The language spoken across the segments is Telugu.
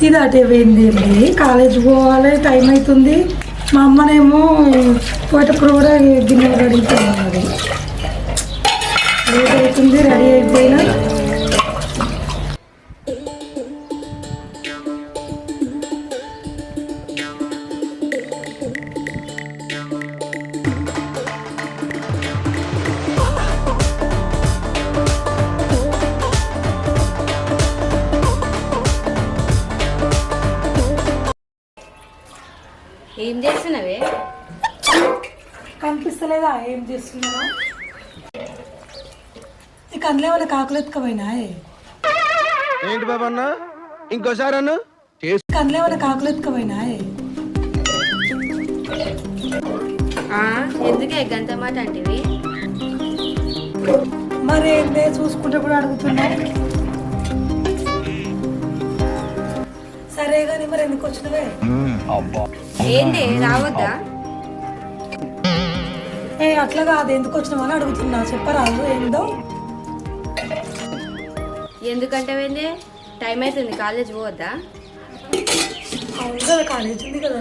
ఇది అటే పోయింది అండి. కాలేజ్ పోవాలి, టైం అవుతుంది. మా అమ్మనేమో పోయేటప్పుడు కూడా గిన్నెలు అడుగుతున్నది. లేట్ అవుతుంది, రెడీ అయిపోయినా. ఏం చేస్తున్నావే? కనిపిస్తలేదా ఏం చేస్తున్నావా? ఈ కందులో వాళ్ళ కాకులు ఎత్తుకపోయినా ఏంటి బాబా అన్న ఇంకోసారి అన్న కందులో వాళ్ళ కాకులు ఎత్తుకపోయినా ఎందుకే గంత మాట అంటివి? మరి ఏందే చూసుకుంటే కూడా అడుగుతున్నా. సరే కానీ మరి ఎందుకు వచ్చినవే? ఏంటి రావద్దా? అట్లా కాదు, ఎందుకు వచ్చినావని అడుగుతున్నా. చెప్పరాదు ఏందో. ఎందుకంటే ఏంది టైం అవుతుంది, కాలేజ్ పోవద్దా? అవును కదా, కాలేజ్ ఉంది కదా.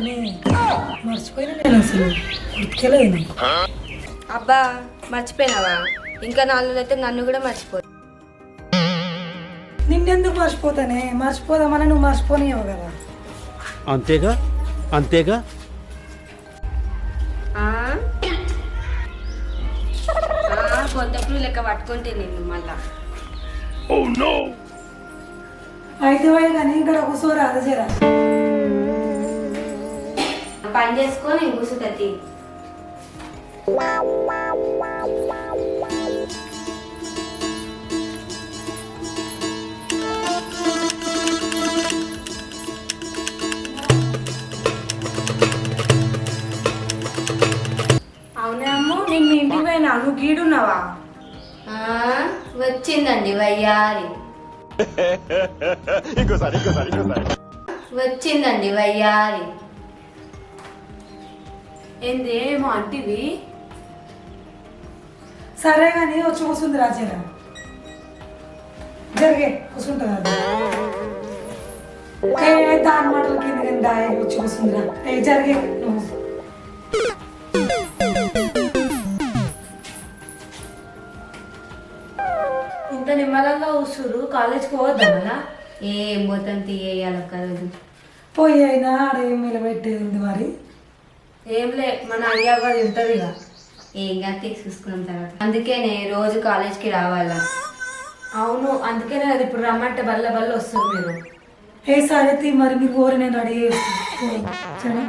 మర్చిపోయినా నేను అసలు గుర్తుకెళ్ళదు. అబ్బా మర్చిపోయినావా? ఇంకా 4 రోజులు అయితే నన్ను కూడా మర్చిపో. నిన్నెందుకు మర్చిపోతానే? మర్చిపోదామని నువ్వు మర్చిపోనివ్వ కదా. అంతేగా అంతేగా. కొంతప్పుడు లెక్క పట్టుకుంటే నేను మళ్ళా. అయితే పోయి కానీ ఇక్కడ కూర్చోరా అది జరా. పని చేసుకొని నేను కూర్చుంటది. అవునా అమ్మ, నేను మీ ఇంటికి పోయినా, నువ్వు గీడున్నావా? వచ్చిందండి వయ్యారి. వచ్చిందండి వయ్యారి. ఏంది ఏమో అంటివి? సరే కానీ వచ్చి కూర్చుంది రాజేరా. జరిగే కూర్చుంటుంది అది. దాని మాటలు కింద దాయ వచ్చి కూర్చుందిరా. జరిగే నువ్వు. ఇంత నిమ్మలంగా కూర్చురు, కాలేజ్కి పోవద్దా మళ్ళా? ఏం పోతాం తీయాలి ఒక్క రోజు. పోయి అయినా ఆడ ఏం నిలబెట్టేది ఉంది మరి. ఏంలే మన అయ్యవ్వ ఉంటుంది ఇక. ఏం కాదు చూసుకున్నాం తర్వాత. అందుకేనే రోజు కాలేజ్కి రావాలా? అవును, అందుకేనే అది ఇప్పుడు రమ్మంటే బల్ల బల్ల వస్తుంది మీరు. సరే మరి మీరు కోరి నేను రెడీ చేస్తాను.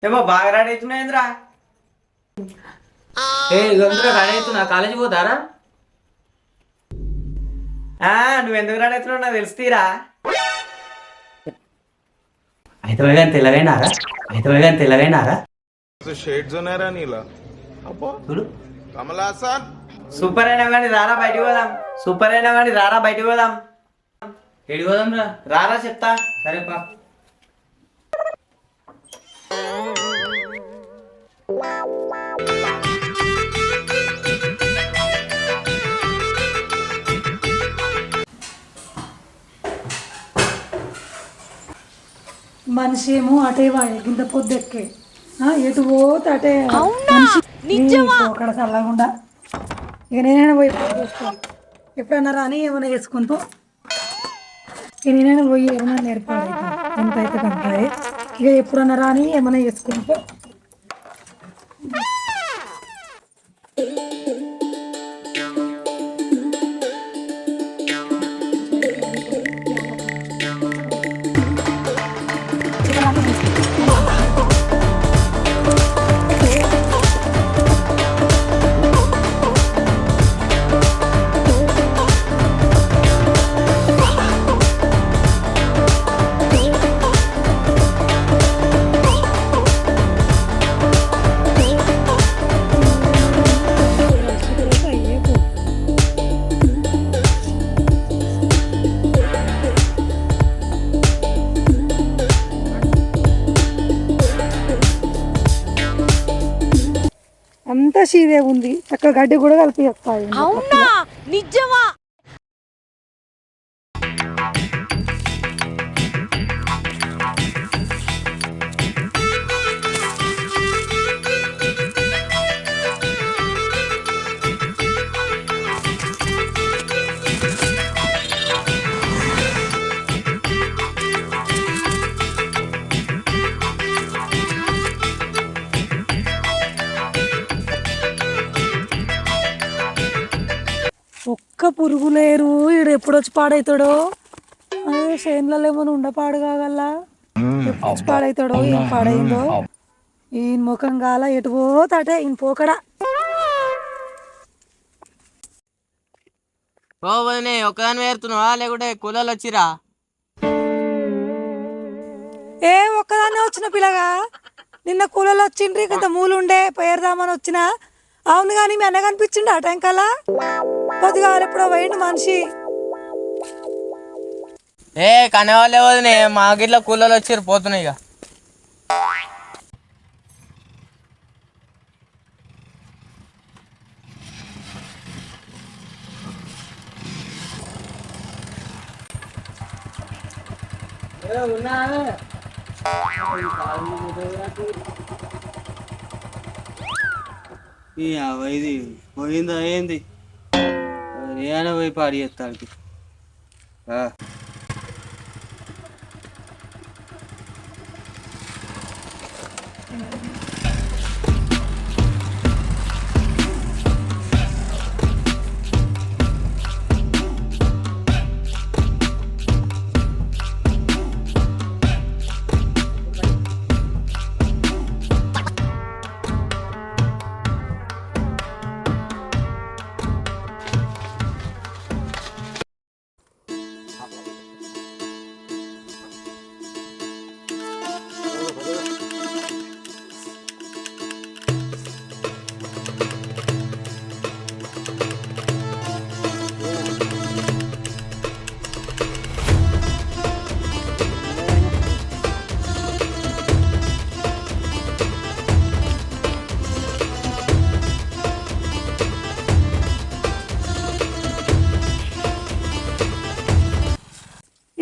ఏమో బాగా రెడీ అవుతున్నాయింద్రా. గంతుగా రెడీ అవుతున్నా, కాలేజీ పోతారా? నువ్వెందుకు రెడీ అవుతున్నావు నాకు తెలుస్తీరా. అయితే కానీ తెల్లగైనారా? షేడ్స్ ఉన్నారా నీలా? చూడు కమల్ హాసన్. సూపర్ అయినా కానీ రారా బయటికి పోదాం. ఎడికి పోదాం రా? రారా చెప్తా. సరే పా. మనిషి ఏమో అటే వాయి గింత పొద్దెక్కే ఎటు పోతే అటే మనిషి అక్కడ చల్లకుండా. ఇక నేనైనా పోయి చూసుకోవాలి. ఎప్పుడన్నా రాని ఏమైనా వేసుకొని పో. ఇక నేనైనా పోయి ఏమైనా నేర్పాలి. ఎంత అయితే కంటాయి. ఇక ఎప్పుడన్నా రాని ఏమైనా వేసుకొని పో. సీదే ఉంది, చక్కగా గడ్డి కూడా కలిపి వస్తాయి. అవునా నిజమా? ఒక్క పురుగు లేరు, ఈడు ఎప్పుడు వచ్చి పాడవుతాడో. అదే చేనులలో ఏమైనా ఉండ పాడు కాగల్లా, ఎప్పుడు వచ్చి పాడవుతాడో, ఏం పాడైందో. ఈ ముఖం కాల ఎటు పోతాటే ఈయన పోకడా. ఓ వదినే ఒకదాని వేరుతున్నావా లేకుంటే కూలర్లు వచ్చిరా? ఏ ఒక్కదాన్నే వచ్చిన పిల్లగా, నిన్న కూలలో వచ్చిండ్రి, కొంత మూలుండే పేరుదామని వచ్చిన. అవును కానీ మీ అన్న కనిపించిండు ఆ టైం కల్లా, కొద్దిగా ఎప్పుడో పోయిండు మనిషి. ఏ కనేవాళ్ళే వదినే, మా గిట్ల కూలర్లు వచ్చిర్రు పోతున్నాయి ఇక. ఇది పోయిందా ఏంది? ఏమైనా పోయి పాడి చేస్తానికి.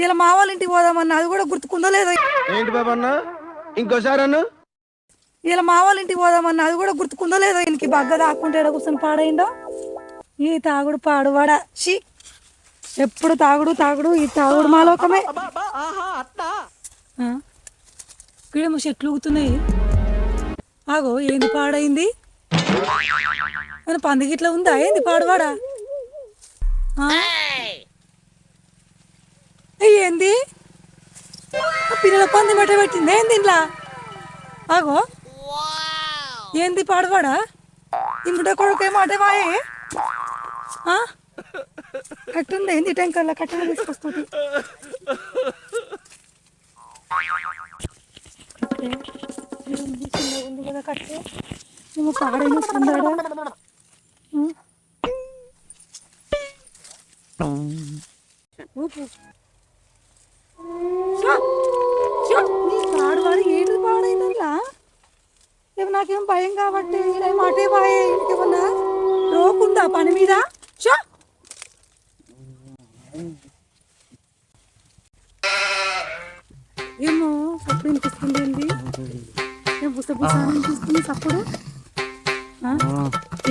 ఇలా మా వాళ్ళ ఇంటికి పోదామన్నా, అది కూడా గుర్తుకుందో లేదో. ఏంటి బాబు అన్న ఇంకోసారి అన్న? ఇలా మా వాళ్ళ ఇంటికి పోదామన్నా, అది కూడా గుర్తుకుందో లేదో. ఈయనకి బగ్గ దాక్కుంటే ఎడ కూర్చొని పాడైందో. ఈ తాగుడు పాడువాడా షీ, ఎప్పుడు తాగుడు తాగుడు, ఈ తాగుడు మా లోకమే. ఇక్కడేమో చెట్లు ఊగుతున్నాయి. ఆగో ఏంది పాడైంది? మన పందిగిట్లా ఉందా ఏంది పాడువాడా? ఏంది పిల్లల పంది మట పెట్టింది ఏంది ఇంట్లో? ఆగో ఏంది పాడువాడా? ఇంటి కొడుకేమో అటే వాయే కట్టుంది ఏంది టెంకర్లో కట్టెలు తీసుకొస్తుంది. ఉంది కదా కట్టే, నువ్వు పాడైన సుందరా. పాడువాడు ఏంటి పాడైందా? ఏమో నాకేం భయం కాబట్టి ఇదేమో అటే బాయే. ఇంకేమన్నా రోకుందా పని మీద? ఏమో సప్పుడు వినిపిస్తుంది. ఏంది ఏం పుస్తపుసా అనిపిస్తుంది సప్పుడు?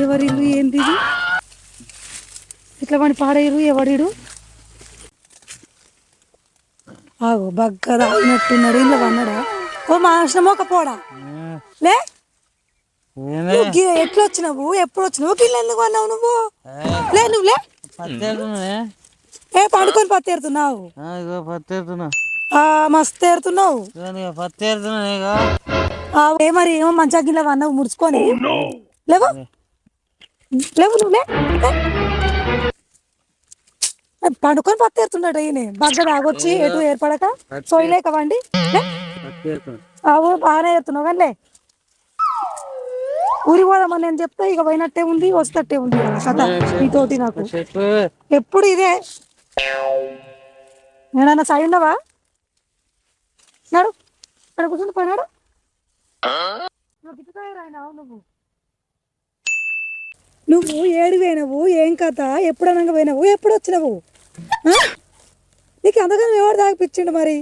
ఎవరిల్లు ఏంది ఇది? ఇట్లా వాడిని పాడేరు ఎవడిడు? ఆగో బగ్గ తాగినట్టున్నాడు, ఇల్లు అన్నాడా? ఓ మాసమో ఒక పోడా లే. ఎట్లా వచ్చినావు, ఎప్పుడు వచ్చినావు, గిన్నె ఎందుకు అన్నావు నువ్వు? లే నువ్వు లే. ఏ పండుకొని పత్తేరుతున్నావు? మస్తు ఏరుతున్నావు. ఏ మరి ఏమో మంచిగా గిన్నె అన్నావు ముడుచుకొని. లేవు లేవు నువ్వు లే. పండుకొని పత్తేరుతున్నాడు ఈయన బగ్గ తాగొచ్చి ఎటు ఏర్పడక సోయలేక వండి. బాగానే ఏరుతున్నావు కానీ లే. ఊరి పోదామని నేను చెప్తే ఇక పోయినట్టే ఉంది, వస్తట్టే ఉంది కథ నీతోటి నాకు ఎప్పుడు ఇదే. నేనన్నా సై ఉండవా? నాడు ఇక్కడ కూర్చుని పోయినాడు. నువ్వు నువ్వు ఏడు పోయినావు, ఏం కథ, ఎప్పుడనగా పోయినావు, ఎప్పుడు వచ్చినావు? ఆ? నీకు అంతగానో ఎవరు తాగిపించిండు మరి?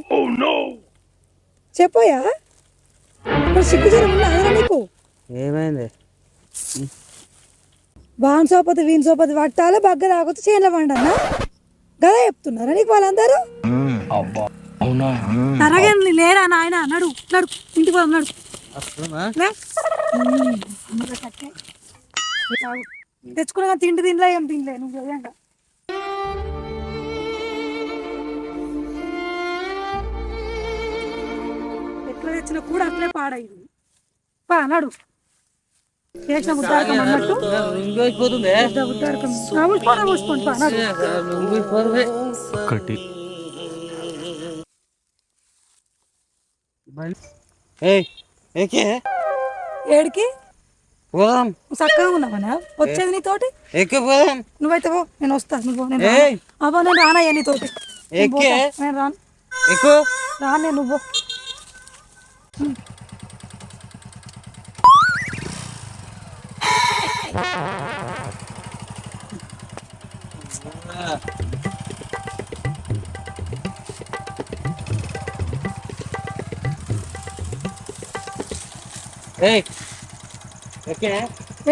చెప్పోయా మరి సిగ్గుజరం ఉన్నా నీకు? ఏమైంది? వాన్ సోపతి వీన్ సోపతి పట్టాలి, బగ్గ తాగొచ్చు చేనుల పండన్నా గదా చెప్తున్నారా నీకు వాళ్ళందరూ? తరగని లేరా నాయన? నడు నడు, ఇంటికి పోదాం నడు. లే. తెచ్చుకున్నా తిండి తినలే, ఏం తినలే నువ్వు విధంగా. ఎట్లా తెచ్చినా కూడా అట్లే పాడైంది. పా నడు. చేసిన ముద్దారకం అన్నట్టు పోసుకోండి. పా నడు. ఏడికి చక్కగా ఉన్నావనా? వచ్చేది నీతోటి? నువ్వైతే పో, నేను వస్తా. నువ్వు నేను రానయ్యా నీతోటి. నేను రాను, రాను నువ్వు.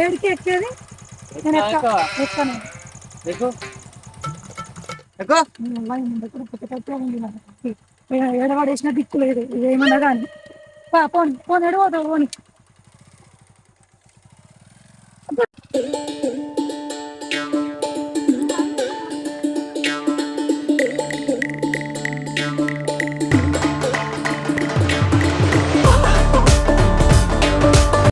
ఏడికి ఎక్కేది? నేను ఎక్కను. ఏడవాడేసిన దిక్కు లేదు, ఏమన్నా కానీ. పోనీ పోనీ ఎడవతావు పోని.